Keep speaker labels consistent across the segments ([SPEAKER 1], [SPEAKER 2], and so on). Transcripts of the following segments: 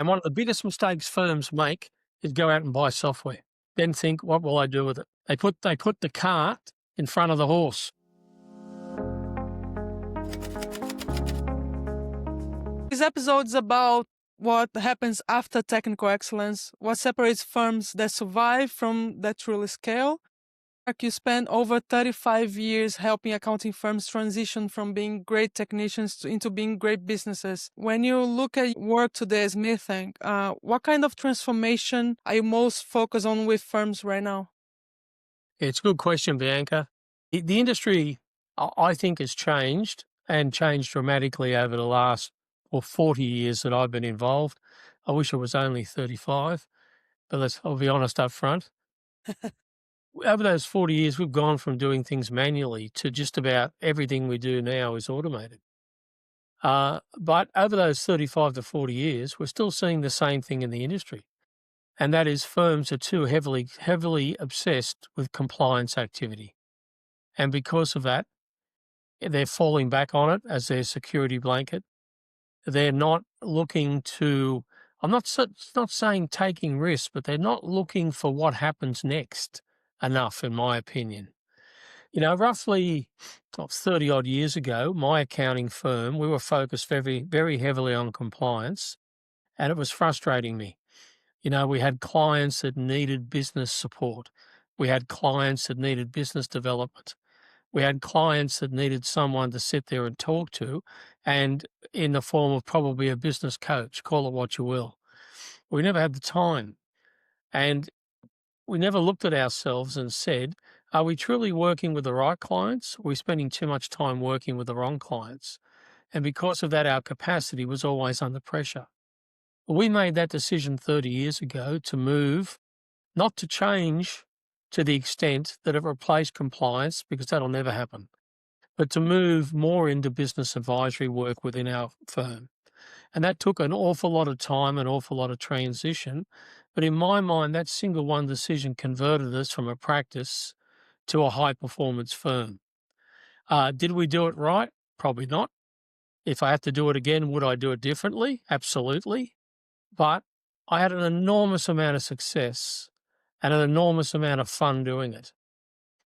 [SPEAKER 1] And one of the biggest mistakes firms make is go out and buy software, then think, what will I do with it? They put the cart in front of the horse.
[SPEAKER 2] This episode is about what happens after technical excellence, what separates firms that survive from that truly scale. Mark, you spent over 35 years helping accounting firms transition from being great technicians into being great businesses. When you look at work today as Smithink, what kind of transformation are you most focused on with firms right now?
[SPEAKER 1] It's a good question, Bianca. The industry, I think, has changed and changed dramatically over the last 40 years that I've been involved. I wish it was only 35, but I'll be honest up front. Over those 40 years, we've gone from doing things manually to just about everything we do now is automated. But over those 35 to 40 years, we're still seeing the same thing in the industry. And that is firms are too heavily obsessed with compliance activity. And because of that, they're falling back on it as their security blanket. They're not looking to, not saying taking risks, but they're not looking for what happens next enough, in my opinion. Roughly 30 odd years ago, my accounting firm, we were focused very, very heavily on compliance, and it was frustrating me. We had clients that needed business support. We had clients that needed business development. We had clients that needed someone to sit there and talk to, and in the form of probably a business coach, call it what you will. We never had the time. And we never looked at ourselves and said, are we truly working with the right clients? Or are we spending too much time working with the wrong clients? And because of that, our capacity was always under pressure. We made that decision 30 years ago to move, not to change to the extent that it replaced compliance, because that'll never happen, but to move more into business advisory work within our firm. And that took an awful lot of time, an awful lot of transition. But in my mind, that single one decision converted us from a practice to a high performance firm. Did we do it right? Probably not. If I had to do it again, would I do it differently? Absolutely. But I had an enormous amount of success and an enormous amount of fun doing it.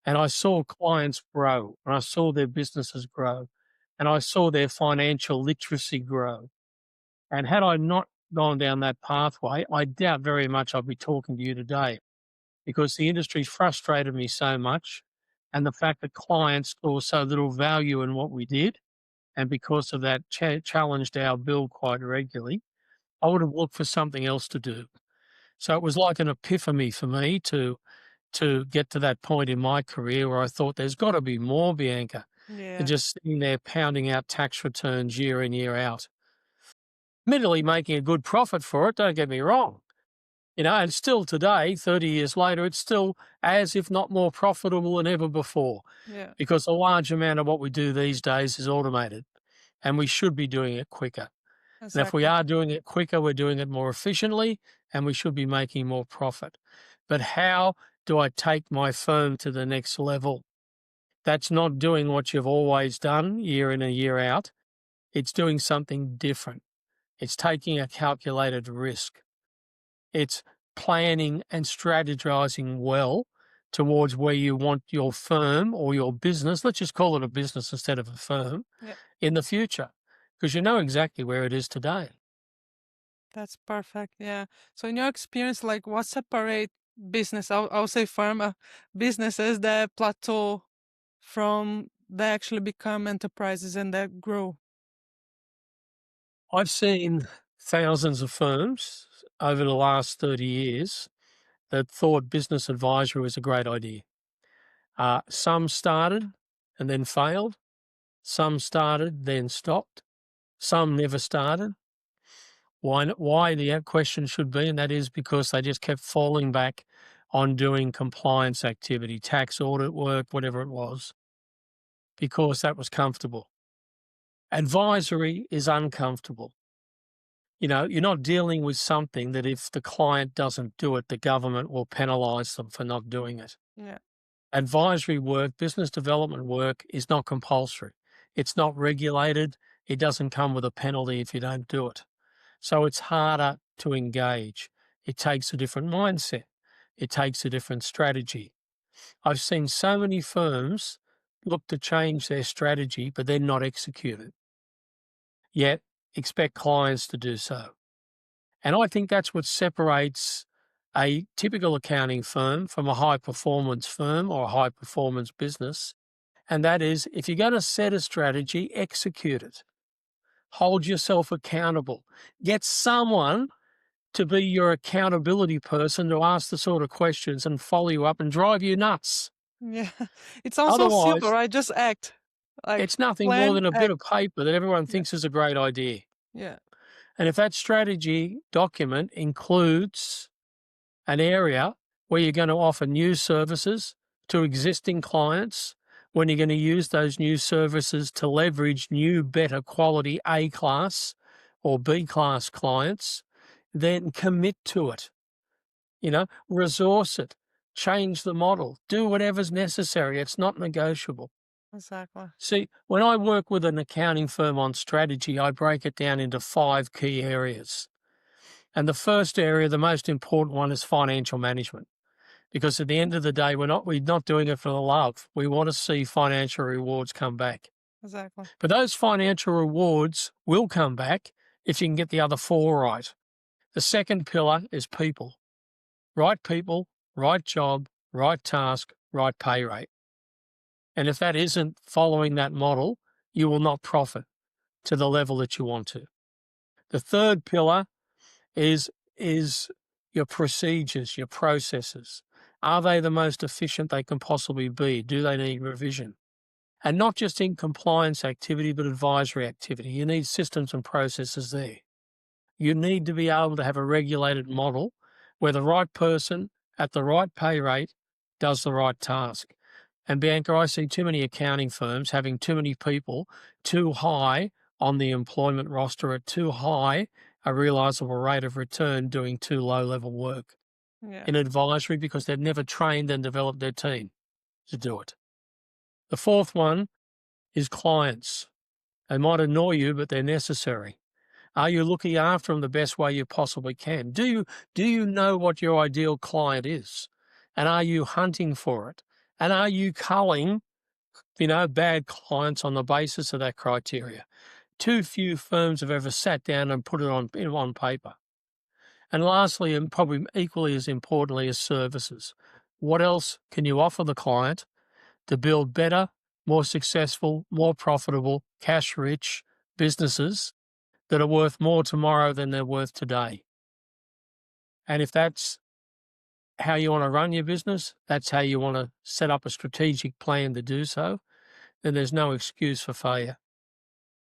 [SPEAKER 1] And I saw clients grow, and I saw their businesses grow, and I saw their financial literacy grow. And had I not gone down that pathway, I doubt very much I'd be talking to you today, because the industry frustrated me so much, and the fact that clients saw so little value in what we did, and because of that challenged our bill quite regularly, I would have looked for something else to do. So it was like an epiphany for me to get to that point in my career where I thought there's got to be more, Bianca, than
[SPEAKER 2] Yeah,
[SPEAKER 1] just sitting there pounding out tax returns year in, year out. Admittedly making a good profit for it, don't get me wrong. And still today, 30 years later, it's still as if not more profitable than ever before,
[SPEAKER 2] yeah,
[SPEAKER 1] because a large amount of what we do these days is automated, and we should be doing it quicker. And if we
[SPEAKER 2] exactly.
[SPEAKER 1] are doing it quicker, we're doing it more efficiently, and we should be making more profit. But how do I take my firm to the next level? That's not doing what you've always done year in and year out. It's doing something different. It's taking a calculated risk. It's planning and strategizing well towards where you want your firm or your business, let's just call it a business instead of a firm,
[SPEAKER 2] Yeah,
[SPEAKER 1] in the future, because you know exactly where it is today.
[SPEAKER 2] that's perfect. Yeah. So in your experience, like what separate I'll say firm, businesses that plateau from that actually become enterprises and that grow?
[SPEAKER 1] I've seen thousands of firms over the last 30 years that thought business advisory was a great idea. Some started and then failed. Some started, then stopped. Some never started. Why the question should be, and that is because they just kept falling back on doing compliance activity, tax audit work, whatever it was, because that was comfortable. Advisory is uncomfortable. You're not dealing with something that if the client doesn't do it, the government will penalise them for not doing it.
[SPEAKER 2] Yeah,
[SPEAKER 1] Advisory work, business development work is not compulsory. It's not regulated. It doesn't come with a penalty if you don't do it. So it's harder to engage. It takes a different mindset. It takes a different strategy. I've seen so many firms look to change their strategy, but then not execute it, yet expect clients to do so. And I think that's what separates a typical accounting firm from a high performance firm or a high performance business. And that is, if you're going to set a strategy, execute it. Hold yourself accountable. Get someone to be your accountability person to ask the sort of questions and follow you up and drive you nuts.
[SPEAKER 2] Yeah. It sounds so simple,
[SPEAKER 1] Otherwise,
[SPEAKER 2] right? Just act. Like
[SPEAKER 1] it's nothing more
[SPEAKER 2] plan,
[SPEAKER 1] than a bit
[SPEAKER 2] act.
[SPEAKER 1] of paper that everyone
[SPEAKER 2] Yeah.
[SPEAKER 1] thinks is a great idea.
[SPEAKER 2] Yeah.
[SPEAKER 1] And if that strategy document includes an area where you're going to offer new services to existing clients, when you're going to use those new services to leverage new, better quality A class or B class clients, then commit to it. Resource it, change the model, do whatever's necessary. It's not negotiable.
[SPEAKER 2] Exactly.
[SPEAKER 1] See, when I work with an accounting firm on strategy, I break it down into 5 key areas. And the first area, the most important one, is financial management. Because at the end of the day, we're not doing it for the love. We want to see financial rewards come back.
[SPEAKER 2] Exactly.
[SPEAKER 1] But those financial rewards will come back if you can get the other 4 right. The second pillar is people. Right people, right job, right task, right pay rate. And if that isn't following that model, you will not profit to the level that you want to. The third pillar is your procedures, your processes. Are they the most efficient they can possibly be? Do they need revision? And not just in compliance activity, but advisory activity. You need systems and processes there. You need to be able to have a regulated model where the right person at the right pay rate does the right task. And Bianca, I see too many accounting firms having too many people too high on the employment roster at too high a realisable rate of return doing too low level work
[SPEAKER 2] Yeah.
[SPEAKER 1] in advisory because they've never trained and developed their team to do it. The fourth one is clients. They might annoy you, but they're necessary. Are you looking after them the best way you possibly can? Do you know what your ideal client is? And are you hunting for it? And are you culling, bad clients on the basis of that criteria? Too few firms have ever sat down and put it on paper. And lastly, and probably equally as importantly, is services. What else can you offer the client to build better, more successful, more profitable, cash-rich businesses that are worth more tomorrow than they're worth today? And if that's how you want to run your business, that's how you want to set up a strategic plan to do so, then there's no excuse for failure.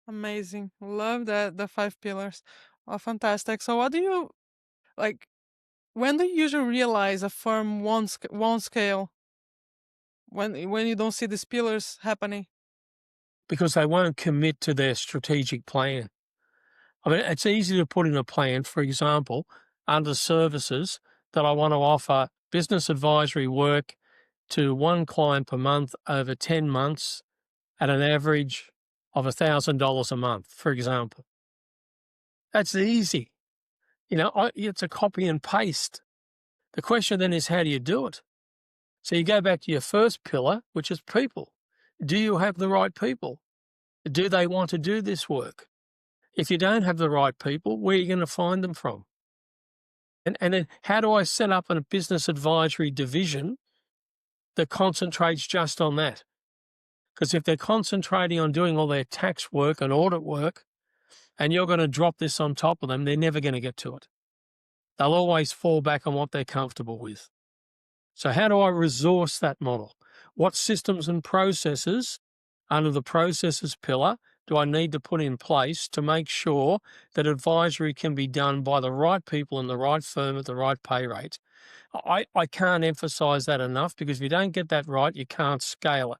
[SPEAKER 2] Amazing. Love that the 5 pillars. Oh, fantastic. So what do you like when do you usually realize a firm won't scale when you don't see these pillars happening?
[SPEAKER 1] Because they won't commit to their strategic plan. I mean, it's easy to put in a plan, for example, under services that I want to offer business advisory work to one client per month over 10 months at an average of $1,000 a month, for example. That's easy. It's a copy and paste. The question then is, how do you do it? So you go back to your first pillar, which is people. Do you have the right people? Do they want to do this work? If you don't have the right people, where are you going to find them from? And then how do I set up a business advisory division that concentrates just on that? Because if they're concentrating on doing all their tax work and audit work, and you're going to drop this on top of them, they're never going to get to it. They'll always fall back on what they're comfortable with. So how do I resource that model? What systems and processes under the processes pillar do I need to put in place to make sure that advisory can be done by the right people in the right firm at the right pay rate? I can't emphasize that enough, because if you don't get that right, you can't scale it.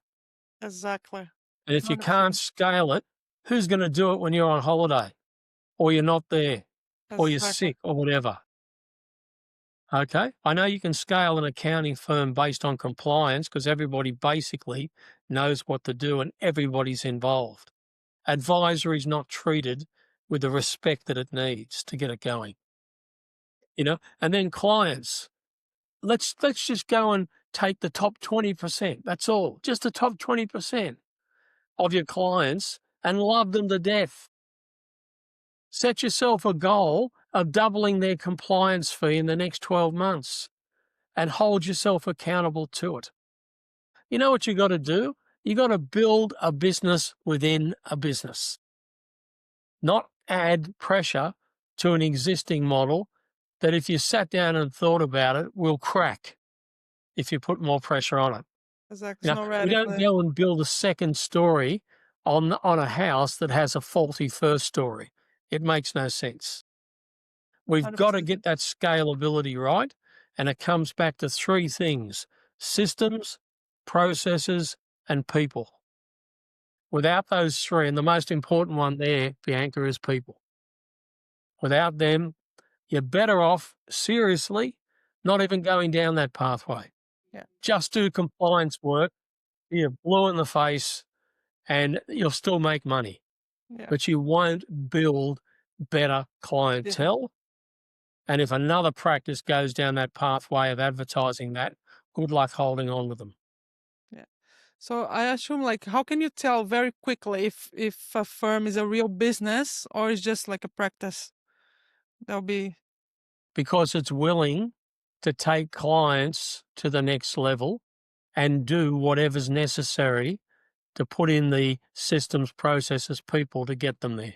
[SPEAKER 2] Exactly.
[SPEAKER 1] And if you can't
[SPEAKER 2] 100%.
[SPEAKER 1] scale it, who's going to do it when you're on holiday or you're not there or you're
[SPEAKER 2] Exactly.
[SPEAKER 1] sick or whatever? Okay. I know you can scale an accounting firm based on compliance because everybody basically knows what to do and everybody's involved. Advisory is not treated with the respect that it needs to get it going, and then clients. Let's just go and take the top 20%. That's all. Just the top 20% of your clients and love them to death. Set yourself a goal of doubling their compliance fee in the next 12 months and hold yourself accountable to it. You know what you got to do? You got to build a business within a business, not add pressure to an existing model that if you sat down and thought about it will crack if you put more pressure on it.
[SPEAKER 2] Exactly. It's not
[SPEAKER 1] We
[SPEAKER 2] ready for
[SPEAKER 1] don't
[SPEAKER 2] that.
[SPEAKER 1] go and build a second story on a house that has a faulty first story. It makes no sense. We've got to
[SPEAKER 2] 100%.
[SPEAKER 1] get that scalability right, and it comes back to three things: systems, processes, and people. Without those three, and the most important one there, Bianca, is people. Without them, you're better off, seriously, not even going down that pathway.
[SPEAKER 2] Yeah.
[SPEAKER 1] Just do compliance work, you're blue in the face, and you'll still make money,
[SPEAKER 2] Yeah.
[SPEAKER 1] but you won't build better clientele. And if another practice goes down that pathway of advertising that, good luck holding on to them.
[SPEAKER 2] Yeah. So I assume, like, how can you tell very quickly if a firm is a real business or is just like a practice? That'll be
[SPEAKER 1] Because it's willing to take clients to the next level and do whatever's necessary to put in the systems, processes, people to get them there.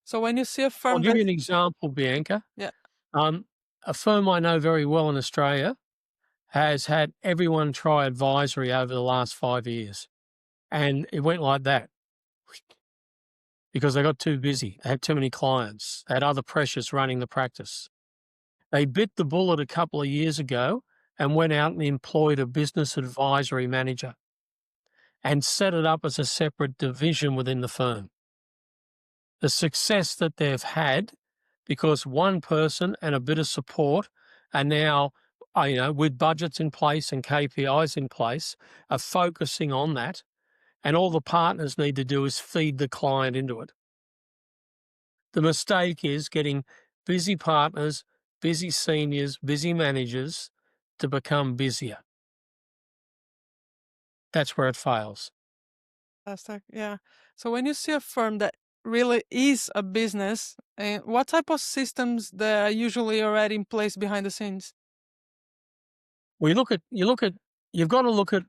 [SPEAKER 2] so when you see a
[SPEAKER 1] I'll
[SPEAKER 2] firm
[SPEAKER 1] give
[SPEAKER 2] that
[SPEAKER 1] you an example, Bianca.
[SPEAKER 2] yeah,
[SPEAKER 1] A firm I know very well in Australia has had everyone try advisory over the last 5 years, and it went like that because they got too busy. They had too many clients. They had other pressures running the practice. They bit the bullet a couple of years ago and went out and employed a business advisory manager and set it up as a separate division within the firm. The success that they've had, because one person and a bit of support are now, with budgets in place and KPIs in place, are focusing on that. And all the partners need to do is feed the client into it. The mistake is getting busy partners, busy seniors, busy managers to become busier. That's where it fails.
[SPEAKER 2] fantastic. Yeah. So when you see a firm that really is a business, what type of systems that are usually already in place behind the scenes?
[SPEAKER 1] You've got to look at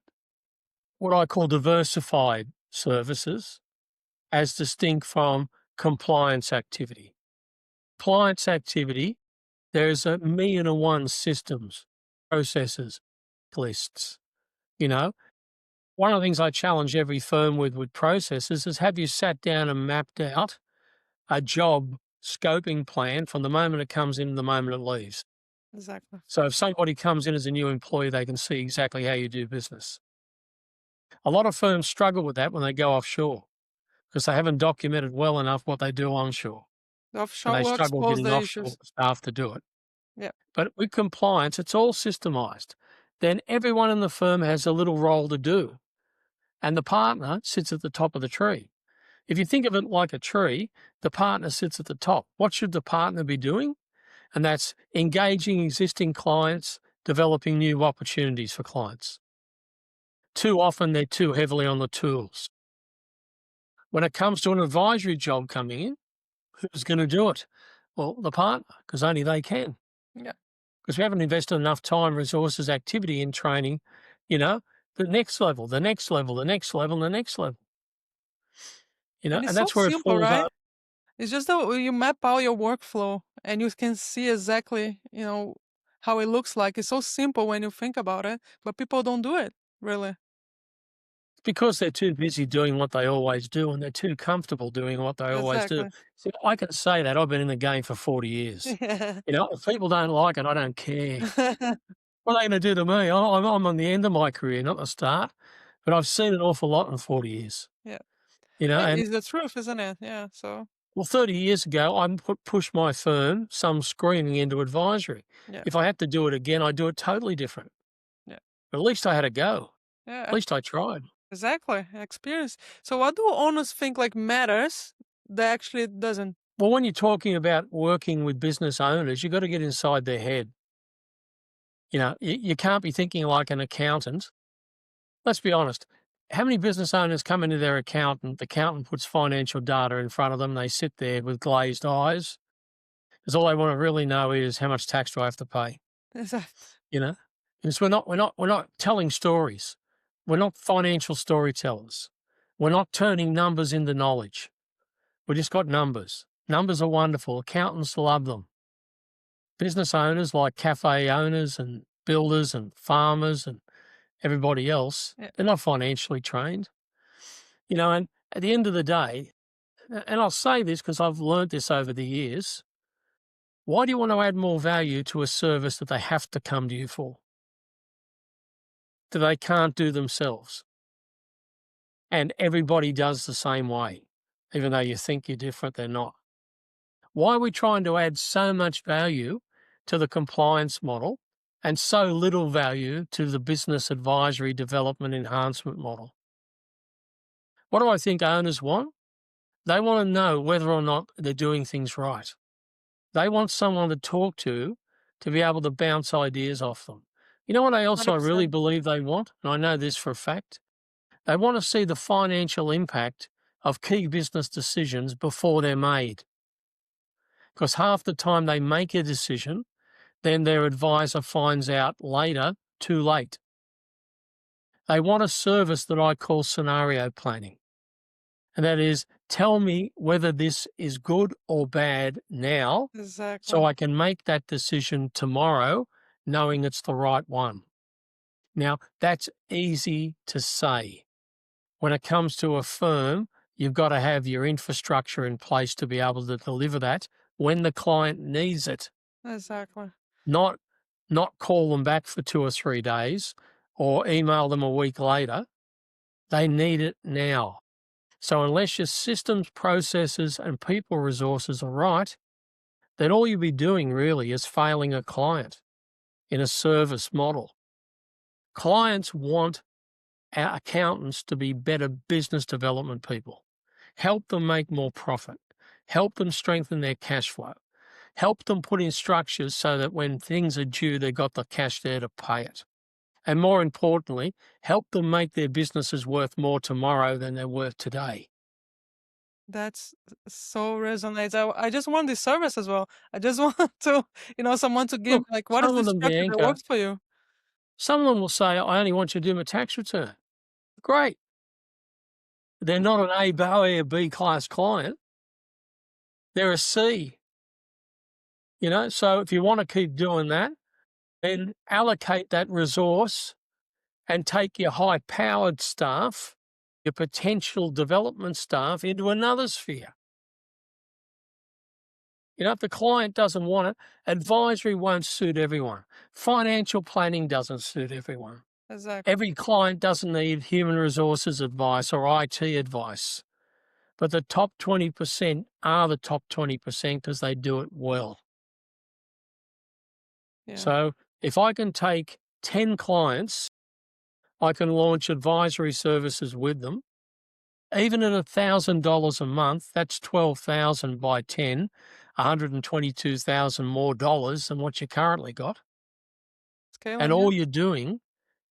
[SPEAKER 1] what I call diversified services as distinct from compliance activity. Compliance activity, there's a million and one systems, processes, lists. One of the things I challenge every firm with processes is, have you sat down and mapped out a job scoping plan from the moment it comes in to the moment it leaves?
[SPEAKER 2] Exactly.
[SPEAKER 1] So if somebody comes in as a new employee, they can see exactly how you do business. A lot of firms struggle with that when they go offshore because they haven't documented well enough what they do onshore,
[SPEAKER 2] The
[SPEAKER 1] and
[SPEAKER 2] offshore
[SPEAKER 1] they
[SPEAKER 2] will
[SPEAKER 1] struggle
[SPEAKER 2] expose
[SPEAKER 1] getting
[SPEAKER 2] the
[SPEAKER 1] offshore
[SPEAKER 2] issues.
[SPEAKER 1] staff to do it.
[SPEAKER 2] Yeah.
[SPEAKER 1] But with compliance, it's all systemized. Then everyone in the firm has a little role to do, and the partner sits at the top of the tree. If you think of it like a tree, the partner sits at the top. What should the partner be doing? And that's engaging existing clients, developing new opportunities for clients. Too often, they're too heavily on the tools. When it comes to an advisory job coming in, who's going to do it? Well, the partner, because only they can.
[SPEAKER 2] Yeah.
[SPEAKER 1] Because we haven't invested enough time, resources, activity in training, the next level, the next level, the next level, the next level.
[SPEAKER 2] And it's
[SPEAKER 1] And
[SPEAKER 2] so
[SPEAKER 1] that's where it
[SPEAKER 2] simple,
[SPEAKER 1] falls
[SPEAKER 2] right?
[SPEAKER 1] over.
[SPEAKER 2] It's just that you map out your workflow and you can see exactly, how it looks like. It's so simple when you think about it, but people don't do it, really.
[SPEAKER 1] Because they're too busy doing what they always do, and they're too comfortable doing what they always do.
[SPEAKER 2] Exactly.
[SPEAKER 1] See, I can say that. I've been in the game for 40 years. If people don't like it, I don't care. What are they going to do to me? I'm on the end of my career, not the start. But I've seen an awful lot in 40 years.
[SPEAKER 2] Yeah.
[SPEAKER 1] And
[SPEAKER 2] It's the truth, isn't it? Yeah. So,
[SPEAKER 1] 30 years ago, I pushed my firm some screaming into advisory.
[SPEAKER 2] yeah.
[SPEAKER 1] If I had to do it again, I'd do it totally different.
[SPEAKER 2] Yeah.
[SPEAKER 1] But at least I had a go. At
[SPEAKER 2] Yeah.
[SPEAKER 1] least I tried.
[SPEAKER 2] Exactly. Experience. So, what do owners think like matters that actually doesn't?
[SPEAKER 1] Well, when you're talking about working with business owners, you've got to get inside their head. You can't be thinking like an accountant. Let's be honest. How many business owners come into their accountant? The accountant puts financial data in front of them. They sit there with glazed eyes because all they want to really know is how much tax do I have to pay.
[SPEAKER 2] Exactly.
[SPEAKER 1] You know, because we're not telling stories. We're not financial storytellers. We're not turning numbers into knowledge. We just got numbers. Numbers are wonderful. Accountants love them. Business owners like cafe owners and builders and farmers and everybody else,
[SPEAKER 2] Yeah.
[SPEAKER 1] they're not financially trained. And at the end of the day, and I'll say this because I've learnt this over the years, why do you want to add more value to a service that they have to come to you for, that they can't do themselves? And everybody does the same way, even though you think you're different, they're not. Why are we trying to add so much value to the compliance model and so little value to the business advisory development enhancement model? What do I think owners want? They want to know whether or not they're doing things right. They want someone to talk to be able to bounce ideas off them. You know what I really
[SPEAKER 2] 100%.
[SPEAKER 1] believe they want? And I know this for a fact. They want to see the financial impact of key business decisions before they're made. Because half the time they make a decision, then their advisor finds out later, too late. They want a service that I call scenario planning. And that is, tell me whether this is good or bad now so
[SPEAKER 2] Exactly.
[SPEAKER 1] I can make that decision tomorrow knowing it's the right one. Now, that's easy to say. When it comes to a firm, you've got to have your infrastructure in place to be able to deliver that when the client needs it,
[SPEAKER 2] Exactly.
[SPEAKER 1] not not call them back for 2 or 3 days or email them a week later. They need it now. So unless your systems, processes, and people resources are right, then all you'll be doing really is failing a client in a service model. Clients want our accountants to be better business development people. Help them make more profit. Help them strengthen their cash flow. Help them put in structures so that when things are due, they've got the cash there to pay it. And more importantly, help them make their businesses worth more tomorrow than they're worth today.
[SPEAKER 2] That's so resonates. I just want this service as well. I just want to, someone to give
[SPEAKER 1] Look,
[SPEAKER 2] like, what is
[SPEAKER 1] some
[SPEAKER 2] the
[SPEAKER 1] of them,
[SPEAKER 2] structure that
[SPEAKER 1] Bianca,
[SPEAKER 2] works for you?
[SPEAKER 1] some of them will say, I only want you to do my tax return. Great. They're not an A, B, or a B class client. They're a C. So if you want to keep doing that, then allocate that resource and take your high powered staff, your potential development staff into another sphere. If the client doesn't want it, advisory won't suit everyone. Financial planning doesn't suit everyone.
[SPEAKER 2] Exactly.
[SPEAKER 1] Every client doesn't need human resources advice or IT advice, but the top 20% are the top 20% because they do it well.
[SPEAKER 2] Yeah.
[SPEAKER 1] So if I can take 10 clients, I can launch advisory services with them. Even at $1,000 a month, that's 12,000 by 10, 122,000 more dollars than what you currently got. And
[SPEAKER 2] Scaling, yeah.
[SPEAKER 1] all you're doing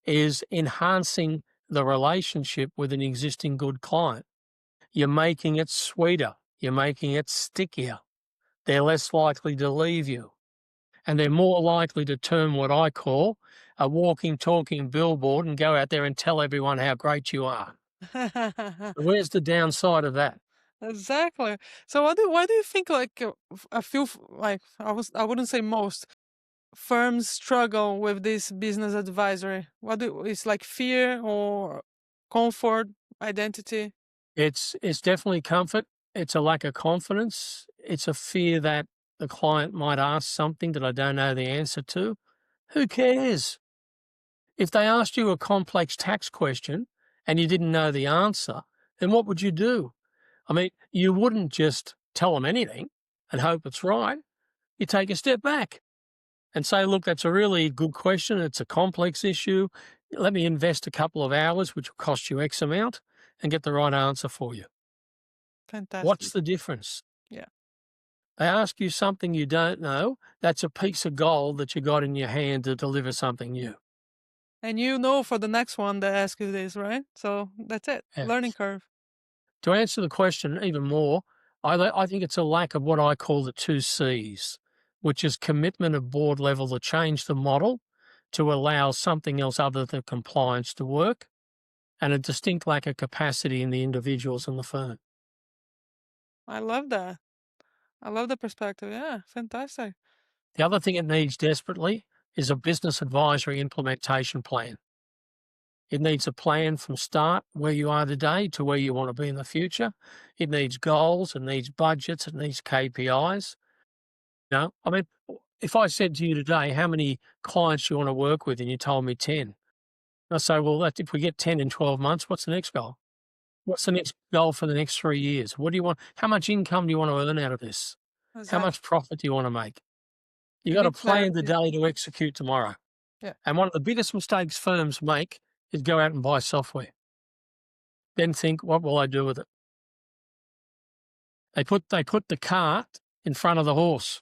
[SPEAKER 1] is enhancing the relationship with an existing good client. You're making it sweeter. You're making it stickier. They're less likely to leave you. And they're more likely to turn what I call a walking, talking billboard and go out there and tell everyone how great you are. Where's the downside of that?
[SPEAKER 2] Exactly. So why do you think like a few like I wouldn't say most firms struggle with this business advisory? It's like fear or comfort, identity?
[SPEAKER 1] It's definitely comfort. It's a lack of confidence. It's a fear that the client might ask something that I don't know the answer to. Who cares? If they asked you a complex tax question and you didn't know the answer, then what would you do? I mean, you wouldn't just tell them anything and hope it's right. You take a step back and say, look, that's a really good question. It's a complex issue. Let me invest a couple of hours, which will cost you X amount, and get the right answer for you.
[SPEAKER 2] Fantastic.
[SPEAKER 1] What's the difference?
[SPEAKER 2] Yeah.
[SPEAKER 1] They ask you something you don't know, that's a piece of gold that you got in your hand to deliver something new.
[SPEAKER 2] And you know for the next one they ask you this, right? So that's it. Learning
[SPEAKER 1] Yes.
[SPEAKER 2] curve.
[SPEAKER 1] To answer the question even more, I think it's a lack of what I call the two C's, which is commitment at board level to change the model to allow something else other than compliance to work, and a distinct lack of capacity in the individuals in the firm.
[SPEAKER 2] I love that. I love the perspective. Yeah, fantastic.
[SPEAKER 1] The other thing it needs desperately is a business advisory implementation plan. It needs a plan from start where you are today to where you want to be in the future. It needs goals, it needs budgets, it needs KPIs. No, I mean, if I said to you today, how many clients you want to work with, and you told me 10, I say, well, if we get 10 in 12 months, what's the next goal? What's the next goal for the next 3 years? What do you want? How much income do you want to earn out of this? How
[SPEAKER 2] Exactly.
[SPEAKER 1] much profit do you want to make? You
[SPEAKER 2] You
[SPEAKER 1] got to
[SPEAKER 2] need
[SPEAKER 1] plan
[SPEAKER 2] clarity.
[SPEAKER 1] today to execute tomorrow.
[SPEAKER 2] Yeah,
[SPEAKER 1] And one of the biggest mistakes firms make is go out and buy software, then think, what will I do with it? They put the cart in front of the horse.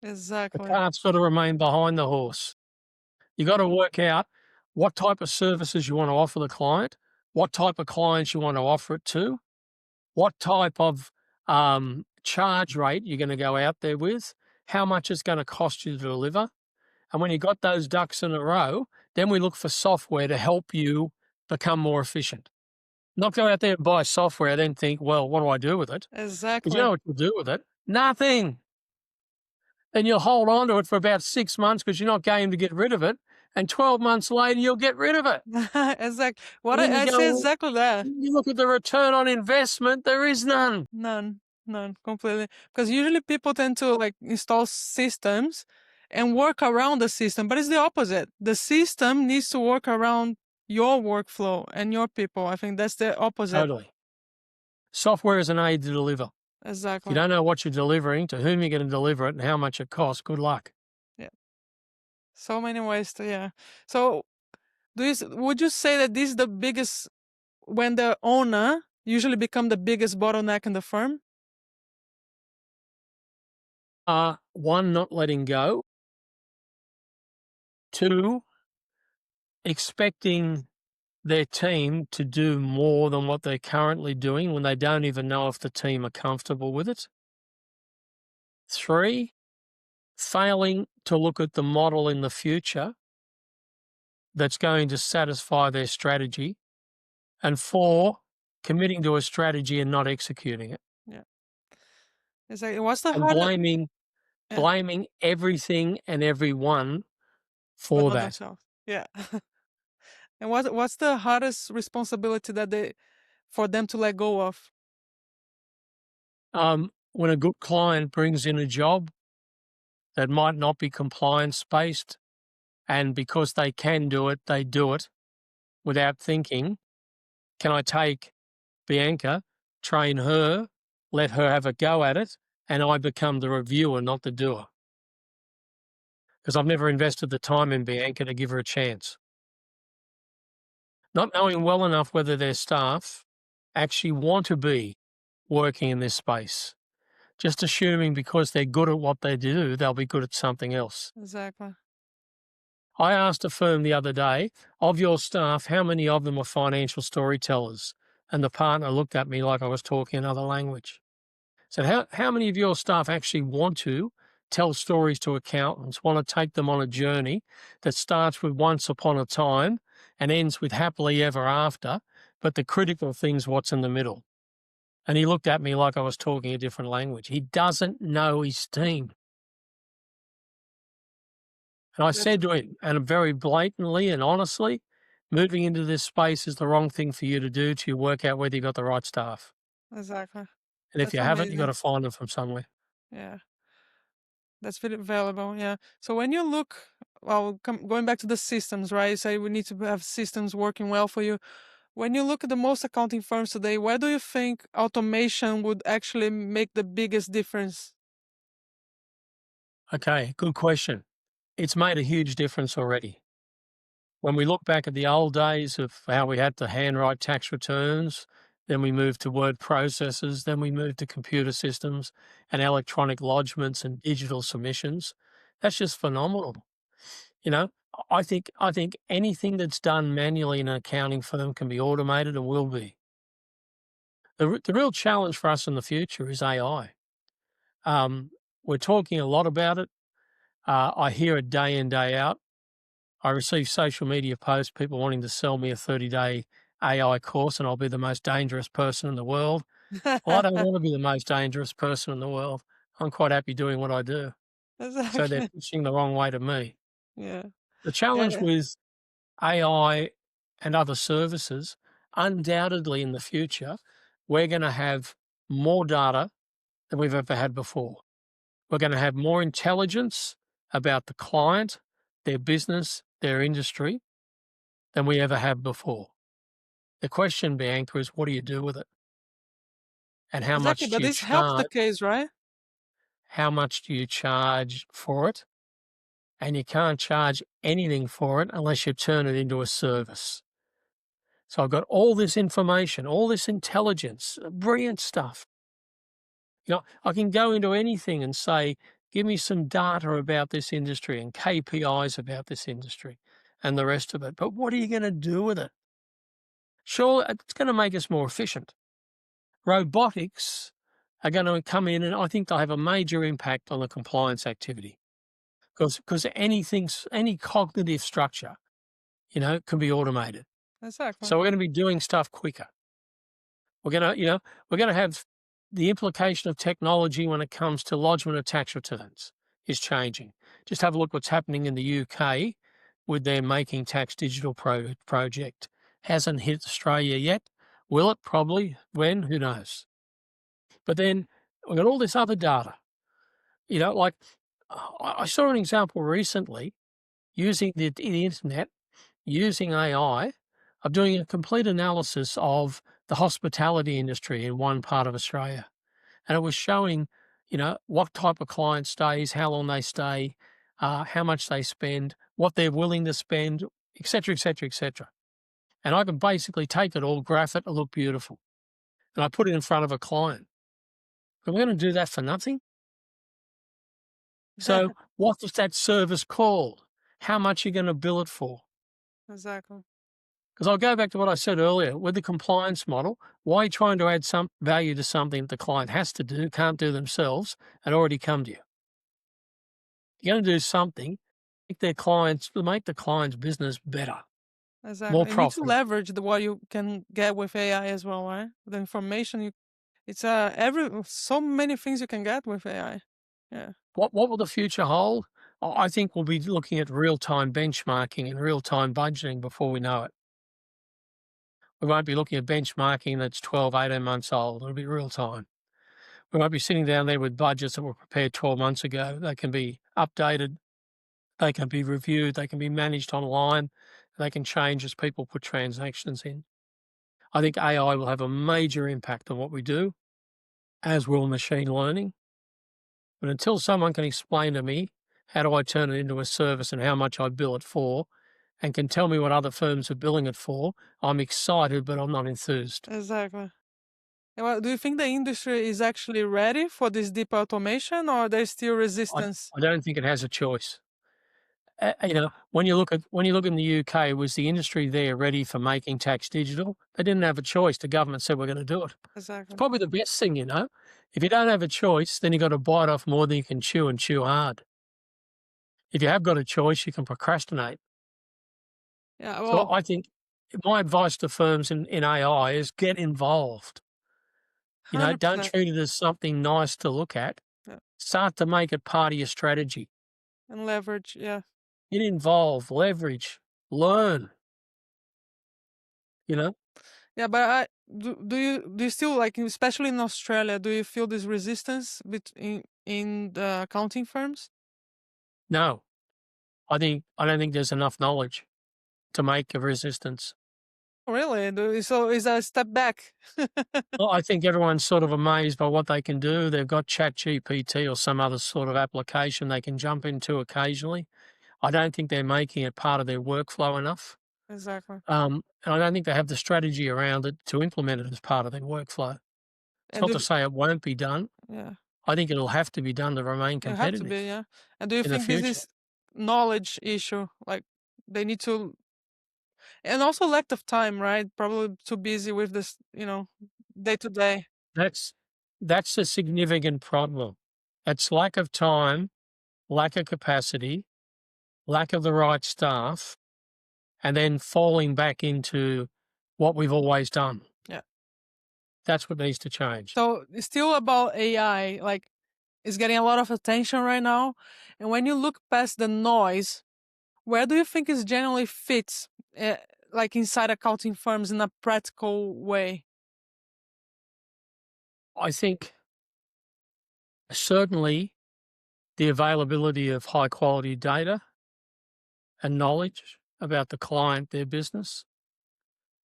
[SPEAKER 1] The
[SPEAKER 2] exactly.
[SPEAKER 1] cart's got to remain behind the horse. You got to work out what type of services you want to offer the client, what type of clients you want to offer it to, what type of charge rate you're going to go out there with, how much it's going to cost you to deliver. And when you got those ducks in a row, then we look for software to help you become more efficient. Not go out there and buy software, then think, well, what do I do with it? Because you
[SPEAKER 2] Exactly.
[SPEAKER 1] know what you'll do with it? Nothing. Then you'll hold on to it for about 6 months because you're not game to get rid of it. And 12 months later, you'll get rid of it.
[SPEAKER 2] Exactly. What
[SPEAKER 1] And then you
[SPEAKER 2] I say
[SPEAKER 1] go,
[SPEAKER 2] exactly that.
[SPEAKER 1] you look at the return on investment, there is none.
[SPEAKER 2] None, none, completely. Because usually people tend to like install systems and work around the system, but it's the opposite. The system needs to work around your workflow and your people. I think that's the opposite.
[SPEAKER 1] Totally. Software is an aid to deliver. If you
[SPEAKER 2] Exactly.
[SPEAKER 1] don't know what you're delivering, to whom you're going to deliver it, and how much it costs, good luck.
[SPEAKER 2] Yeah. So many ways to, yeah. So would you say that this is the biggest when the owner usually become the biggest bottleneck in the firm?
[SPEAKER 1] One, not letting go. Two, expecting their team to do more than what they're currently doing when they don't even know if the team are comfortable with it. Three, failing to look at the model in the future that's going to satisfy their strategy. And four, committing to a strategy and not executing it,
[SPEAKER 2] Yeah. It's like what's the
[SPEAKER 1] and
[SPEAKER 2] hardest? Yeah,
[SPEAKER 1] blaming everything and everyone
[SPEAKER 2] but
[SPEAKER 1] for
[SPEAKER 2] not
[SPEAKER 1] that.
[SPEAKER 2] themselves. Yeah. And what's the hardest responsibility that they for them to let go of?
[SPEAKER 1] When a good client brings in a job that might not be compliance based, and because they can do it, they do it without thinking, can I take Bianca, train her, let her have a go at it, and I become the reviewer, not the doer? Because I've never invested the time in Bianca to give her a chance. Not knowing well enough whether their staff actually want to be working in this space. Just assuming because they're good at what they do, they'll be good at something else.
[SPEAKER 2] Exactly.
[SPEAKER 1] I asked a firm the other day, of your staff, how many of them are financial storytellers? And the partner looked at me like I was talking another language. Said, how many of your staff actually want to tell stories to accountants, want to take them on a journey that starts with once upon a time and ends with happily ever after, but the critical thing's what's in the middle? And he looked at me like I was talking a different language. He doesn't know his team. And I
[SPEAKER 2] That's
[SPEAKER 1] said to him, and very blatantly and honestly, moving into this space is the wrong thing for you to do till you work out whether you've got the right staff.
[SPEAKER 2] exactly.
[SPEAKER 1] And if you
[SPEAKER 2] That's
[SPEAKER 1] haven't, you've got
[SPEAKER 2] amazing.
[SPEAKER 1] to find them from somewhere.
[SPEAKER 2] Yeah. That's very valuable. Yeah. So when you look, well, going back to the systems, right? You say we need to have systems working well for you. When you look at the most accounting firms today, where do you think automation would actually make the biggest difference?
[SPEAKER 1] Okay, good question. It's made a huge difference already. When we look back at the old days of how we had to handwrite tax returns then we moved to word processors, then we moved to computer systems and electronic lodgements and digital submissions. That's just phenomenal. You know, I think anything that's done manually in an accounting firm can be automated and will be. The real challenge for us in the future is AI. Um, we're talking a lot about it. I hear it day in, day out. I receive social media posts, people wanting to sell me a 30-day AI course, and I'll be the most dangerous person in the world. Well, I don't want to be the most dangerous person in the world. I'm quite happy doing what I do. So they're
[SPEAKER 2] Exactly.
[SPEAKER 1] pushing the wrong way to me.
[SPEAKER 2] Yeah.
[SPEAKER 1] The challenge
[SPEAKER 2] Yeah.
[SPEAKER 1] with AI and other services, undoubtedly in the future, we're going to have more data than we've ever had before. We're going to have more intelligence about the client, their business, their industry than we ever have before. The question, Bianca, is what do you do with it? And how
[SPEAKER 2] Exactly.
[SPEAKER 1] much do
[SPEAKER 2] But
[SPEAKER 1] you
[SPEAKER 2] this helps the
[SPEAKER 1] charge?
[SPEAKER 2] case, right?
[SPEAKER 1] How much do you charge for it? And you can't charge anything for it unless you turn it into a service. So I've got all this information, all this intelligence, brilliant stuff. I can go into anything and say, give me some data about this industry and KPIs about this industry and the rest of it. But what are you going to do with it? Sure, it's going to make us more efficient. Robotics are going to come in and I think they'll have a major impact on the compliance activity because any cognitive structure, can be automated.
[SPEAKER 2] Exactly.
[SPEAKER 1] So we're going to be doing stuff quicker. We're going to have the implication of technology when it comes to lodgement of tax returns is changing. Just have a look what's happening in the UK with their Making Tax Digital project. Hasn't hit Australia yet. Will it? Probably. When? Who knows? But then we've got all this other data. Like I saw an example recently using the internet, using AI, of doing a complete analysis of the hospitality industry in one part of Australia. And it was showing, what type of client stays, how long they stay, how much they spend, what they're willing to spend, et cetera, et cetera, et cetera. And I can basically take it all, graph it, look beautiful. And I put it in front of a client. But we're going to do that for nothing. So what is that service called? How much are you going to bill it for?
[SPEAKER 2] Exactly.
[SPEAKER 1] Because I'll go back to what I said earlier with the compliance model. Why are you trying to add some value to something that the client has to do, can't do themselves, and already come to you? You're going to do something, make the client's business better, more
[SPEAKER 2] Exactly. You need to
[SPEAKER 1] profitable.
[SPEAKER 2] leverage what you can get with AI as well, right? The information it's so many things you can get with AI. Yeah.
[SPEAKER 1] What will the future hold? I think we'll be looking at real-time benchmarking and real-time budgeting before we know it. We won't be looking at benchmarking that's 12, 18 months old. It'll be real time. We won't be sitting down there with budgets that were prepared 12 months ago. They can be updated, they can be reviewed, they can be managed online, they can change as people put transactions in. I think AI will have a major impact on what we do, as will machine learning. But until someone can explain to me how do I turn it into a service and how much I bill it for, and can tell me what other firms are billing it for, I'm excited, but I'm not enthused.
[SPEAKER 2] Exactly. Well, do you think the industry is actually ready for this deep automation, or there's still
[SPEAKER 1] I,
[SPEAKER 2] resistance?
[SPEAKER 1] I don't think it has a choice. When you look in the UK, was the industry there ready for Making Tax Digital? They didn't have a choice. The government said we're going to do it. It's
[SPEAKER 2] Exactly.
[SPEAKER 1] probably the best thing. If you don't have a choice, then you've got to bite off more than you can chew and chew hard. If you have got a choice, you can procrastinate.
[SPEAKER 2] Yeah.
[SPEAKER 1] So
[SPEAKER 2] Well,
[SPEAKER 1] I think my advice to firms in AI is get involved. Don't
[SPEAKER 2] 100%.
[SPEAKER 1] treat it as something nice to look at.
[SPEAKER 2] Yeah.
[SPEAKER 1] Start to make it part of your strategy.
[SPEAKER 2] And leverage. Yeah.
[SPEAKER 1] Get involved, leverage, learn, you know.
[SPEAKER 2] Yeah. But do you still like, especially in Australia, do you feel this resistance between in the accounting firms?
[SPEAKER 1] No, I don't think there's enough knowledge to make a resistance.
[SPEAKER 2] Really? So is that a step back?
[SPEAKER 1] Well, I think everyone's sort of amazed by what they can do. They've got ChatGPT or some other sort of application they can jump into occasionally. I don't think they're making it part of their workflow enough.
[SPEAKER 2] Exactly.
[SPEAKER 1] And I don't think they have the strategy around it to implement it as part of their workflow. It's
[SPEAKER 2] And
[SPEAKER 1] not
[SPEAKER 2] do
[SPEAKER 1] to say it won't be done.
[SPEAKER 2] yeah,
[SPEAKER 1] I think it'll have to be done to remain
[SPEAKER 2] it have to be,
[SPEAKER 1] competitive
[SPEAKER 2] yeah. And do you
[SPEAKER 1] in the
[SPEAKER 2] think this
[SPEAKER 1] future.
[SPEAKER 2] is knowledge issue? Like they need to, and also lack of time, right? Probably too busy with this, day to day.
[SPEAKER 1] That's that's a significant problem. It's lack of time, lack of capacity, lack of the right staff, and then falling back into what we've always done.
[SPEAKER 2] Yeah.
[SPEAKER 1] That's what needs to change.
[SPEAKER 2] So it's still about AI, like it's getting a lot of attention right now. And when you look past the noise, where do you think it generally fits, like inside accounting firms in a practical way?
[SPEAKER 1] I think certainly the availability of high quality data and knowledge about the client, their business.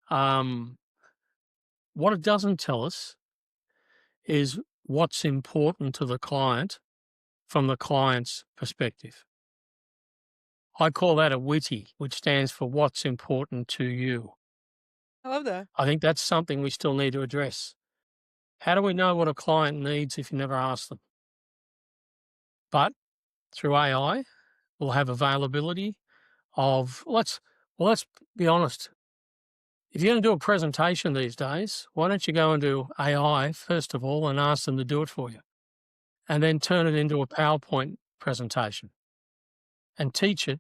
[SPEAKER 1] Um, what it doesn't tell us is what's important to the client from the client's perspective. I call that a WITI, which stands for what's important to you.
[SPEAKER 2] I love that.
[SPEAKER 1] I think that's something we still need to address. How do we know what a client needs if you never ask them? But through AI, we'll have availability of let's be honest. If you're going to do a presentation these days, why don't you go and do AI first of all and ask them to do it for you, and then turn it into a PowerPoint presentation and teach it,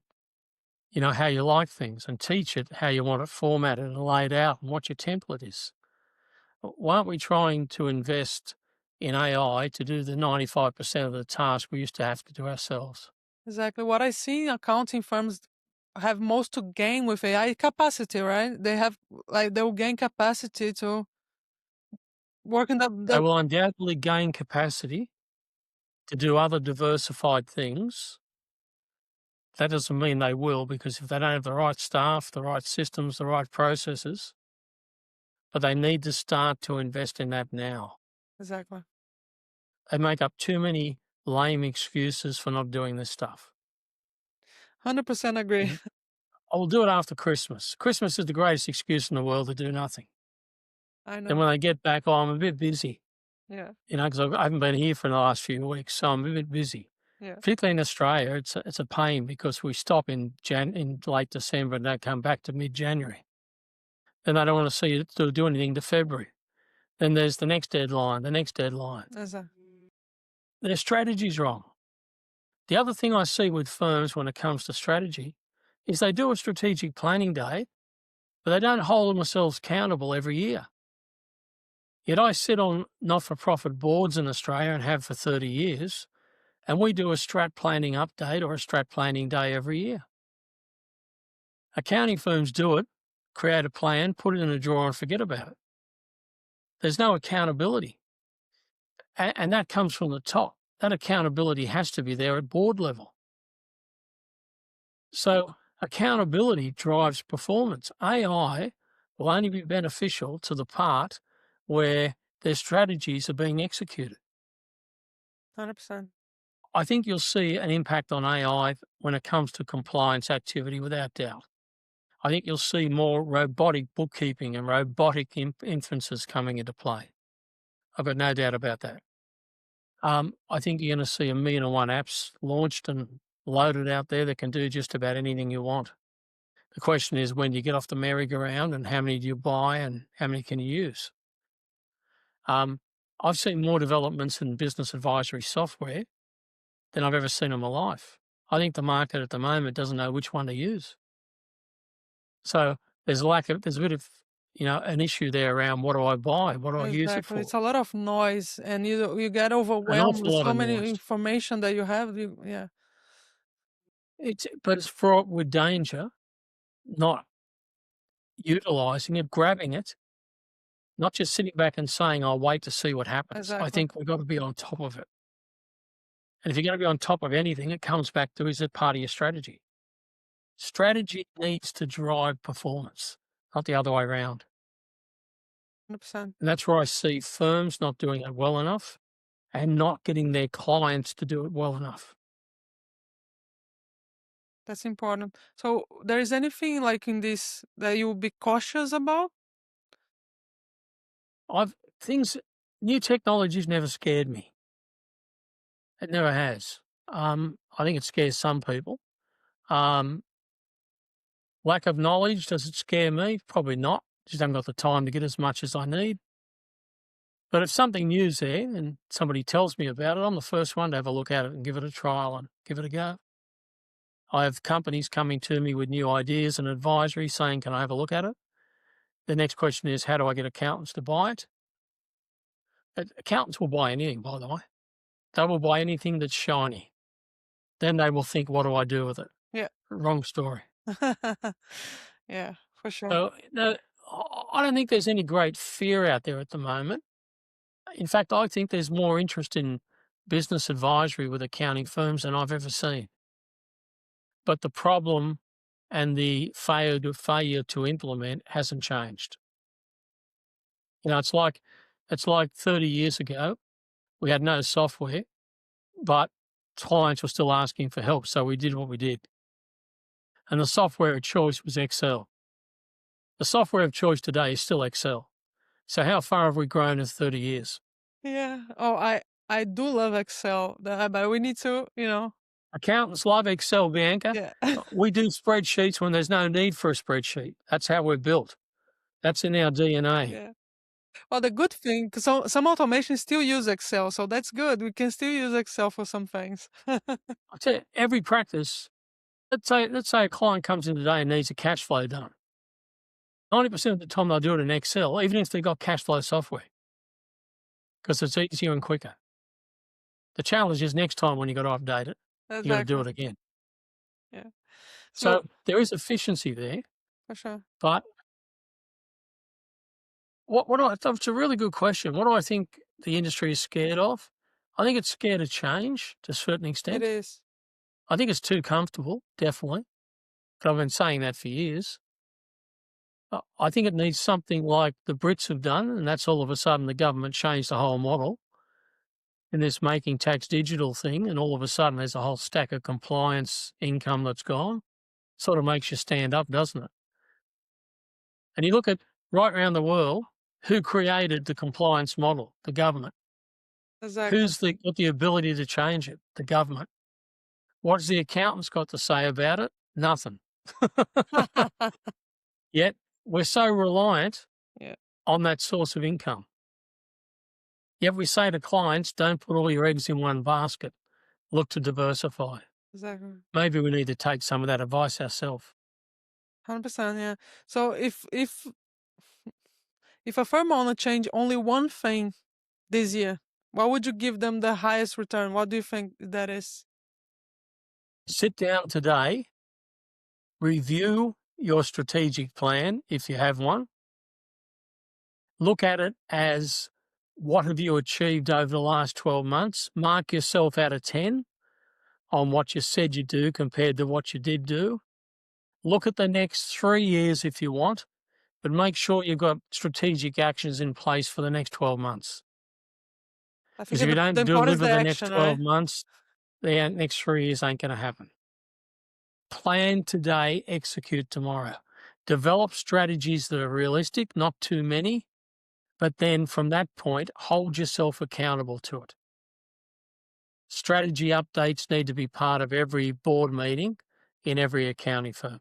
[SPEAKER 1] how you like things, and teach it how you want it formatted and laid out and what your template is. Why aren't we trying to invest in AI to do the 95% of the task we used to have to do ourselves?
[SPEAKER 2] Exactly. What I see in accounting firms have most to gain with AI capacity, right? They have like they'll gain capacity to work in
[SPEAKER 1] They
[SPEAKER 2] the
[SPEAKER 1] will undoubtedly gain capacity to do other diversified things. That doesn't mean they will, because if they don't have the right staff, the right systems, the right processes, but they need to start to invest in that now.
[SPEAKER 2] exactly.
[SPEAKER 1] They make up too many lame excuses for not doing this stuff.
[SPEAKER 2] 100% agree.
[SPEAKER 1] Mhm. I will do it after Christmas. Christmas is the greatest excuse in the world to do nothing.
[SPEAKER 2] I
[SPEAKER 1] Then
[SPEAKER 2] know.
[SPEAKER 1] when they get back, oh, I'm a bit busy,
[SPEAKER 2] Yeah.
[SPEAKER 1] because I haven't been here for the last few weeks, so I'm a bit busy.
[SPEAKER 2] Yeah.
[SPEAKER 1] Particularly in Australia, it's a pain because we stop in late December and don't come back to mid-January. Then they don't want to see you to do anything to February. Then there's the next deadline, the next deadline.
[SPEAKER 2] Exactly.
[SPEAKER 1] Their strategy's wrong. The other thing I see with firms when it comes to strategy is they do a strategic planning day, but they don't hold themselves accountable every year. Yet I sit on not-for-profit boards in Australia and have for 30 years, and we do a strat planning update or a strat planning day every year. Accounting firms do it, create a plan, put it in a drawer and forget about it. There's no accountability. And that comes from the top. That accountability has to be there at board level. So accountability drives performance. AI will only be beneficial to the part where their strategies are being executed.
[SPEAKER 2] 100%.
[SPEAKER 1] I think you'll see an impact on AI when it comes to compliance activity without doubt. I think you'll see more robotic bookkeeping and robotic inferences coming into play. I've got no doubt about that. I think you're going to see 1,000,001 apps launched and loaded out there that can do just about anything you want. The question is, when do you get off the merry-go-round and how many do you buy and how many can you use? Um, I've seen more developments in business advisory software than I've ever seen in my life. I think the market at the moment doesn't know which one to use. So there's a bit of, an issue there around what do I buy? What do I use it
[SPEAKER 2] Exactly.
[SPEAKER 1] for?
[SPEAKER 2] It's a lot of noise and you get
[SPEAKER 1] An
[SPEAKER 2] overwhelmed
[SPEAKER 1] awful
[SPEAKER 2] with
[SPEAKER 1] lot
[SPEAKER 2] so
[SPEAKER 1] of
[SPEAKER 2] many
[SPEAKER 1] noise.
[SPEAKER 2] information that you have. Yeah.
[SPEAKER 1] But it's fraught with danger, not utilising it, grabbing it, not just sitting back and saying, I'll wait to see what happens. I
[SPEAKER 2] Exactly.
[SPEAKER 1] think we've got to be on top of it. And if you're going to be on top of anything, it comes back to, is it part of your strategy? Strategy needs to drive performance, not the other way around.
[SPEAKER 2] 100%.
[SPEAKER 1] And that's where I see firms not doing it well enough and not getting their clients to do it well enough.
[SPEAKER 2] That's important. So there is anything like in this that you will be cautious about?
[SPEAKER 1] I've things New technology's never scared me. It never has. I think it scares some people. Um, Lack of knowledge, does it scare me? Probably not. Just haven't got the time to get as much as I need. But if something new's there and somebody tells me about it, I'm the first one to have a look at it and give it a trial and give it a go. I have companies coming to me with new ideas and advisory saying, can I have a look at it? The next question is, how do I get accountants to buy it? Accountants will buy anything, by the way. They will buy anything that's shiny. Then they will think, what do I do with it?
[SPEAKER 2] Yeah.
[SPEAKER 1] Wrong story.
[SPEAKER 2] Yeah, for sure.
[SPEAKER 1] So, no, I don't think there's any great fear out there at the moment. In fact, I think there's more interest in business advisory with accounting firms than I've ever seen. But the problem and the failure to implement hasn't changed. It's like 30 years ago, we had no software, but clients were still asking for help, so we did what we did. And the software of choice was Excel. The software of choice today is still Excel. So how far have we grown in 30 years?
[SPEAKER 2] Yeah. Oh, I do love Excel, but we need to,
[SPEAKER 1] Accountants love Excel, Bianca.
[SPEAKER 2] yeah.
[SPEAKER 1] We do spreadsheets when there's no need for a spreadsheet. That's how we're built. That's in our DNA.
[SPEAKER 2] Yeah. Well, the good thing, so some automation still use Excel, so that's good. We can still use Excel for some things.
[SPEAKER 1] I tell you, every practice, let's say a client comes in today and needs a cash flow done. 90% of the time they'll do it in Excel, even if they've got cash flow software, because it's easier and quicker. The challenge is next time when you got to update it, you got to do
[SPEAKER 2] Exactly.
[SPEAKER 1] it again.
[SPEAKER 2] Yeah. So
[SPEAKER 1] So there is efficiency there,
[SPEAKER 2] for sure.
[SPEAKER 1] but it's a really good question. What do I think the industry is scared of? I think it's scared of change to a certain
[SPEAKER 2] It
[SPEAKER 1] extent.
[SPEAKER 2] is.
[SPEAKER 1] I think it's too comfortable, definitely. But I've been saying that for years. I think it needs something like the Brits have done, and that's all of a sudden the government changed the whole model in this making tax digital thing, and all of a sudden there's a whole stack of compliance income that's gone. Sort of makes you stand up, doesn't it? And you look at right around the world, who created the compliance model? The government.
[SPEAKER 2] Exactly.
[SPEAKER 1] Got the ability to change it? The government. What has the accountants got to say about it? Nothing. Yet we're so reliant
[SPEAKER 2] Yeah,
[SPEAKER 1] on that source of income. Yet we say to clients, don't put all your eggs in one basket. Look to diversify.
[SPEAKER 2] exactly.
[SPEAKER 1] Maybe we need to take some of that advice ourselves.
[SPEAKER 2] 100%, yeah. So if a firm owner change only one thing this year, what would you give them the highest return? What do you think that is?
[SPEAKER 1] Sit down today, review your strategic plan if you have one. Look at it as what have you achieved over the last 12 months? Mark yourself out of 10 on what you said you do compared to what you did do. Look at the next 3 years if you want, but make sure you've got strategic actions in place for the next 12 months.
[SPEAKER 2] I think
[SPEAKER 1] Because if you
[SPEAKER 2] the
[SPEAKER 1] don't
[SPEAKER 2] important is
[SPEAKER 1] deliver
[SPEAKER 2] the
[SPEAKER 1] the next
[SPEAKER 2] action,
[SPEAKER 1] 12
[SPEAKER 2] right?
[SPEAKER 1] months, the next 3 years ain't going to happen. Plan today, execute tomorrow. Develop strategies that are realistic, not too many, but then from that point, hold yourself accountable to it. Strategy updates need to be part of every board meeting in every accounting firm.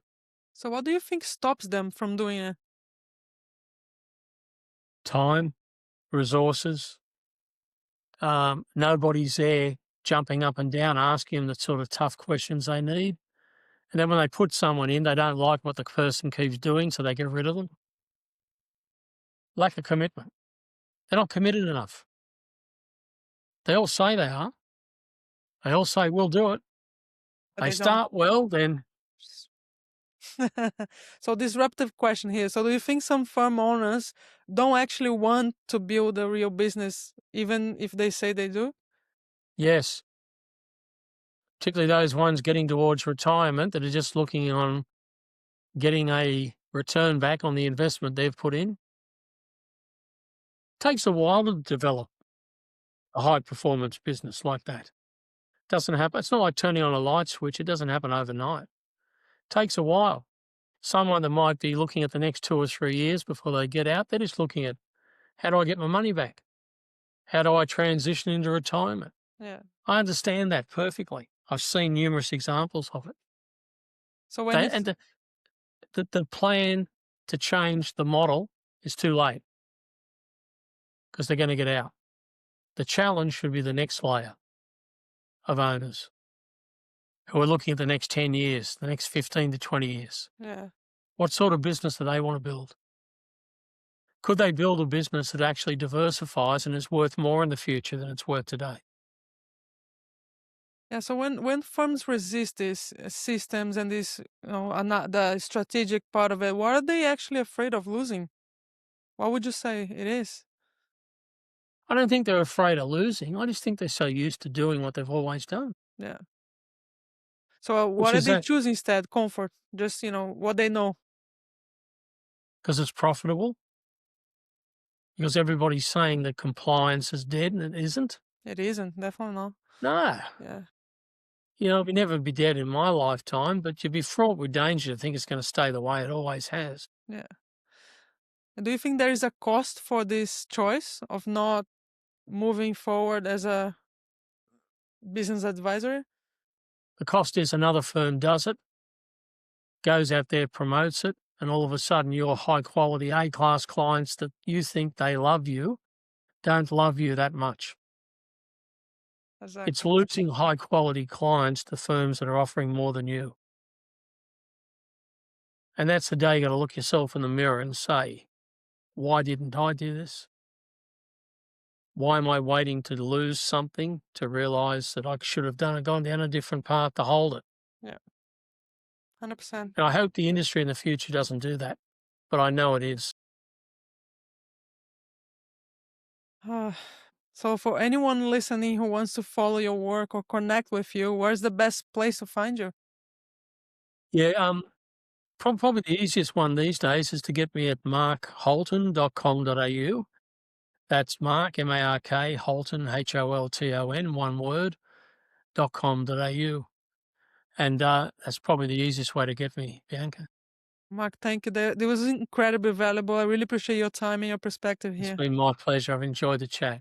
[SPEAKER 2] So what do you think stops them from doing it?
[SPEAKER 1] Time, resources, nobody's there jumping up and down asking them the sort of tough questions they need. And then when they put someone in, they don't like what the person keeps doing, so they get rid of them. Lack of commitment. They're not committed enough. They all say they are. They all say, we'll do it.
[SPEAKER 2] But
[SPEAKER 1] They
[SPEAKER 2] they don't.
[SPEAKER 1] start well, then
[SPEAKER 2] So disruptive question here. So do you think some firm owners don't actually want to build a real business, even if they say they do?
[SPEAKER 1] yes, particularly those ones getting towards retirement that are just looking on getting a return back on the investment they've put in. Takes a while to develop a high performance business like that. Doesn't happen. It's not like turning on a light switch. It doesn't happen overnight. Takes a while. Someone that might be looking at the next 2 or 3 years before they get out, they're just looking at, how do I get my money back? How do I transition into retirement?
[SPEAKER 2] Yeah.
[SPEAKER 1] I understand that perfectly. I've seen numerous examples of it.
[SPEAKER 2] So when
[SPEAKER 1] They,
[SPEAKER 2] it's
[SPEAKER 1] and the plan to change the model is too late because they're going to get out. The challenge should be the next layer of owners who are looking at the next 10 years, the next 15 to 20 years.
[SPEAKER 2] yeah.
[SPEAKER 1] What sort of business do they want to build? Could they build a business that actually diversifies and is worth more in the future than it's worth today?
[SPEAKER 2] Yeah, so when firms resist these systems and this, are not the strategic part of it, what are they actually afraid of losing? What would you say it is?
[SPEAKER 1] I don't think they're afraid of losing. I just think they're so used to doing what they've always done,
[SPEAKER 2] Yeah. So what
[SPEAKER 1] which
[SPEAKER 2] do
[SPEAKER 1] is
[SPEAKER 2] they
[SPEAKER 1] that
[SPEAKER 2] choose instead? Comfort, just what they know.
[SPEAKER 1] because it's profitable, because everybody's saying that compliance is dead and it isn't.
[SPEAKER 2] It isn't, definitely not.
[SPEAKER 1] No.
[SPEAKER 2] Yeah,
[SPEAKER 1] It'll never be dead in my lifetime, but you'd be fraught with danger to think it's going to stay the way it always has.
[SPEAKER 2] yeah. And do you think there is a cost for this choice of not moving forward as a business advisor?
[SPEAKER 1] The cost is another firm does it, goes out there, promotes it, and all of a sudden your high quality A-class clients that you think they love you don't love you that much. It's
[SPEAKER 2] Exactly.
[SPEAKER 1] losing high quality clients to firms that are offering more than you. And that's the day you got to look yourself in the mirror and say, why didn't I do this? Why am I waiting to lose something to realize that I should have gone down a different path to hold it?
[SPEAKER 2] Yeah, 100%.
[SPEAKER 1] And I hope the industry in the future doesn't do that, but I know it is.
[SPEAKER 2] So for anyone listening who wants to follow your work or connect with you, where's the best place to find you?
[SPEAKER 1] Yeah, probably the easiest one these days is to get me at markholton.com.au. That's Mark, M-A-R-K, Holton, H-O-L-T-O-N, one word, .com.au. And that's probably the easiest way to get me, Bianca.
[SPEAKER 2] Mark, thank you. That was incredibly valuable. I really appreciate your time and your perspective
[SPEAKER 1] It's
[SPEAKER 2] here.
[SPEAKER 1] been my pleasure. I've enjoyed the chat.